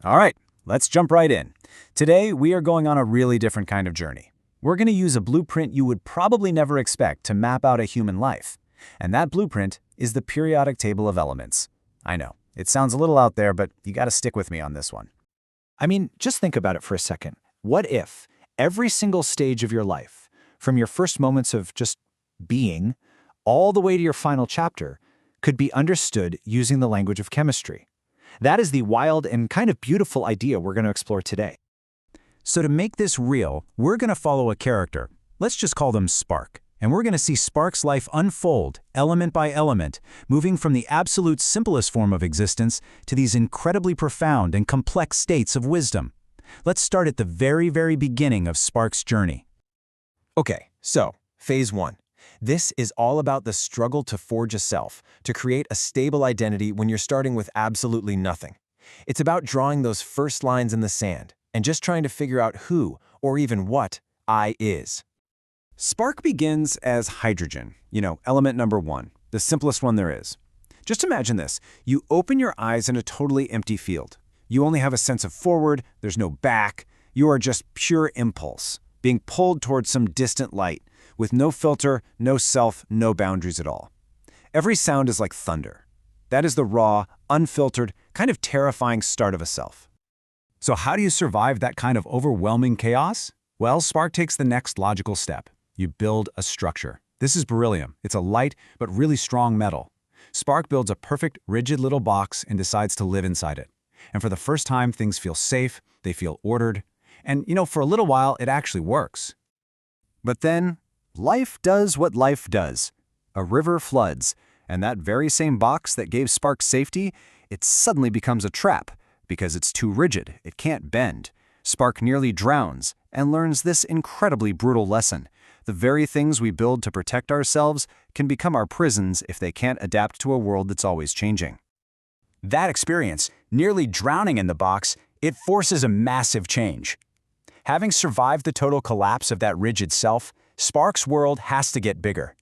All right, let's jump right in. Today, we are going on a really different kind of journey. We're going to use a blueprint you would probably never expect to map out a human life. And that blueprint is the periodic table of elements. I know, it sounds a little out there, but you got to stick with me on this one. I mean, just think about it for a second. What if every single stage of your life, from your first moments of just being, all the way to your final chapter, could be understood using the language of chemistry? That is the wild and kind of beautiful idea we're going to explore today. So to make this real, we're going to follow a character. Let's just call them Spark. And we're going to see Spark's life unfold, element by element, moving from the absolute simplest form of existence to these incredibly profound and complex states of wisdom. Let's start at the very, very beginning of Spark's journey. Okay, so phase 1. This is all about the struggle to forge a self, to create a stable identity when you're starting with absolutely nothing. It's about drawing those first lines in the sand and just trying to figure out who, or even what, I is. Spark begins as hydrogen, element number 1, the simplest one there is. Just imagine this. You open your eyes in a totally empty field. You only have a sense of forward, there's no back. You are just pure impulse, being pulled towards some distant light, with no filter, no self, no boundaries at all. Every sound is like thunder. That is the raw, unfiltered, kind of terrifying start of a self. So how do you survive that kind of overwhelming chaos? Well, Spark takes the next logical step. You build a structure. This is beryllium. It's a light but really strong metal. Spark builds a perfect, rigid little box and decides to live inside it. And for the first time, things feel safe, they feel ordered, and for a little while, it actually works. But then, life does what life does. A river floods, and that very same box that gave Spark safety, it suddenly becomes a trap, because it's too rigid, it can't bend. Spark nearly drowns, and learns this incredibly brutal lesson. The very things we build to protect ourselves can become our prisons if they can't adapt to a world that's always changing. That experience, nearly drowning in the box, it forces a massive change. Having survived the total collapse of that rigid self, Spark's world has to get bigger.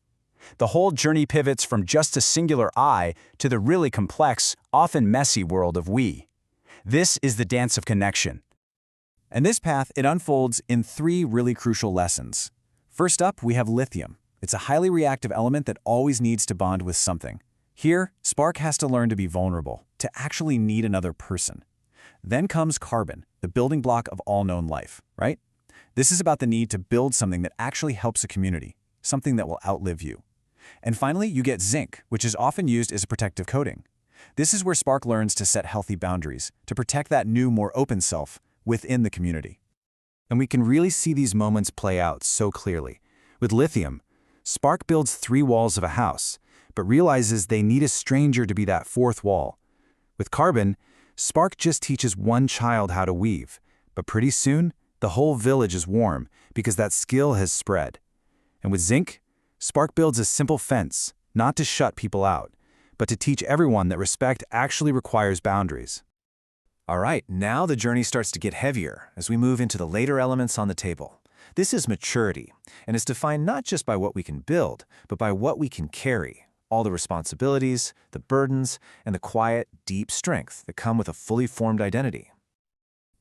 The whole journey pivots from just a singular I to the really complex, often messy world of we. This is the dance of connection. And this path, it unfolds in 3 really crucial lessons. First up, we have lithium. It's a highly reactive element that always needs to bond with something. Here, Spark has to learn to be vulnerable, to actually need another person. Then comes carbon, the building block of all known life, right? This is about the need to build something that actually helps a community, something that will outlive you. And finally, you get zinc, which is often used as a protective coating. This is where Spark learns to set healthy boundaries, to protect that new, more open self within the community. And we can really see these moments play out so clearly. With lithium, Spark builds 3 walls of a house, but realizes they need a stranger to be that 4th wall. With carbon, Spark just teaches one child how to weave, but pretty soon, the whole village is warm because that skill has spread. And with zinc, Spark builds a simple fence, not to shut people out, but to teach everyone that respect actually requires boundaries. All right, now the journey starts to get heavier as we move into the later elements on the table. This is maturity, and is defined not just by what we can build, but by what we can carry. All the responsibilities, the burdens, and the quiet, deep strength that come with a fully formed identity.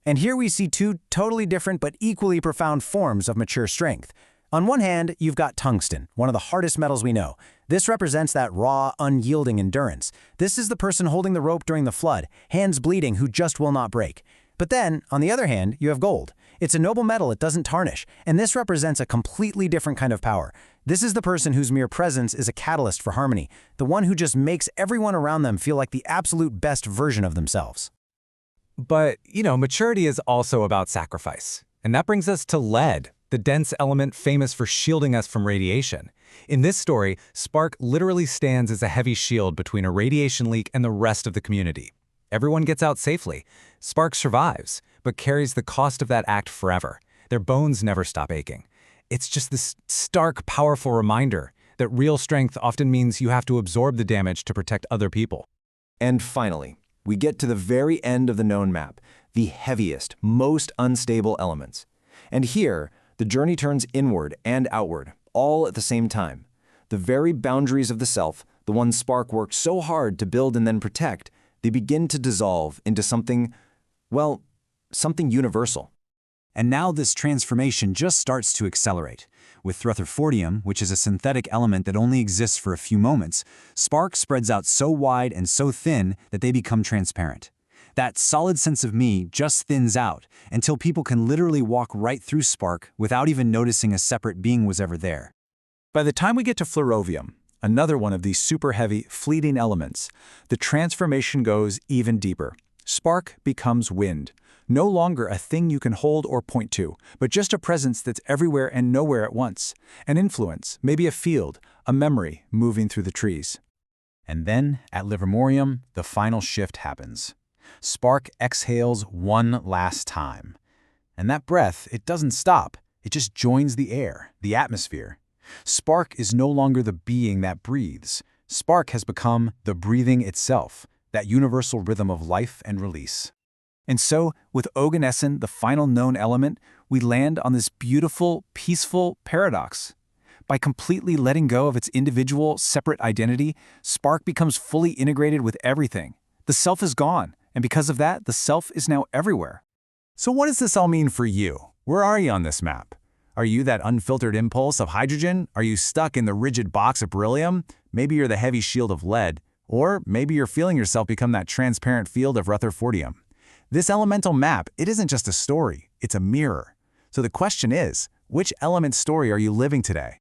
And here we see 2 totally different but equally profound forms of mature strength. On one hand, you've got tungsten, one of the hardest metals we know. This represents that raw, unyielding endurance. This is the person holding the rope during the flood, hands bleeding, who just will not break. But then, on the other hand, you have gold. It's a noble metal, it doesn't tarnish, and this represents a completely different kind of power. This is the person whose mere presence is a catalyst for harmony, the one who just makes everyone around them feel like the absolute best version of themselves. But, maturity is also about sacrifice. And that brings us to lead, the dense element famous for shielding us from radiation. In this story, Spark literally stands as a heavy shield between a radiation leak and the rest of the community. Everyone gets out safely. Spark survives, but carries the cost of that act forever. Their bones never stop aching. It's just this stark, powerful reminder that real strength often means you have to absorb the damage to protect other people. And finally, we get to the very end of the known map, the heaviest, most unstable elements. And here, the journey turns inward and outward, all at the same time. The very boundaries of the self, the ones Spark worked so hard to build and then protect, they begin to dissolve into something Well, something universal. And now this transformation just starts to accelerate. With rutherfordium, which is a synthetic element that only exists for a few moments, spark spreads out so wide and so thin that they become transparent. That solid sense of me just thins out until people can literally walk right through spark without even noticing a separate being was ever there. By the time we get to flerovium, another one of these super heavy, fleeting elements, the transformation goes even deeper. Spark becomes wind. No longer a thing you can hold or point to, but just a presence that's everywhere and nowhere at once. An influence, maybe a field, a memory moving through the trees. And then, at Livermorium, the final shift happens. Spark exhales one last time. And that breath, it doesn't stop. It just joins the air, the atmosphere. Spark is no longer the being that breathes. Spark has become the breathing itself, that universal rhythm of life and release. And so, with Oganesson, the final known element, we land on this beautiful, peaceful paradox. By completely letting go of its individual, separate identity, spark becomes fully integrated with everything. The self is gone, and because of that, the self is now everywhere. So what does this all mean for you? Where are you on this map? Are you that unfiltered impulse of hydrogen? Are you stuck in the rigid box of beryllium? Maybe you're the heavy shield of lead. Or maybe you're feeling yourself become that transparent field of rutherfordium. This elemental map, it isn't just a story, it's a mirror. So the question is, which element story are you living today?